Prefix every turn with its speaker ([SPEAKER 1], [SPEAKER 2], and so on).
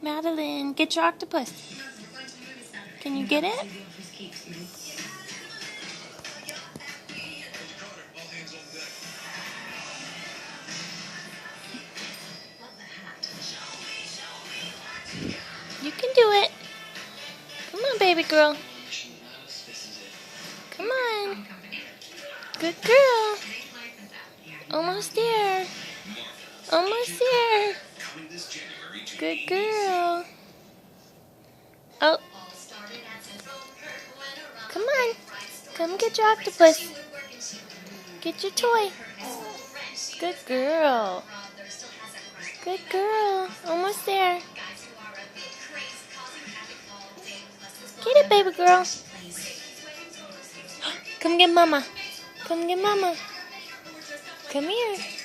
[SPEAKER 1] Madeline, get your octopus. Can you get it? You can do it. Come on, baby girl. Come on. Good girl. Almost there. Almost there. Good girl. Oh. Come on. Come get your octopus. Get your toy. Good girl. Good girl. Almost there. Get it, baby girl. Come get mama. Come get mama. Come here.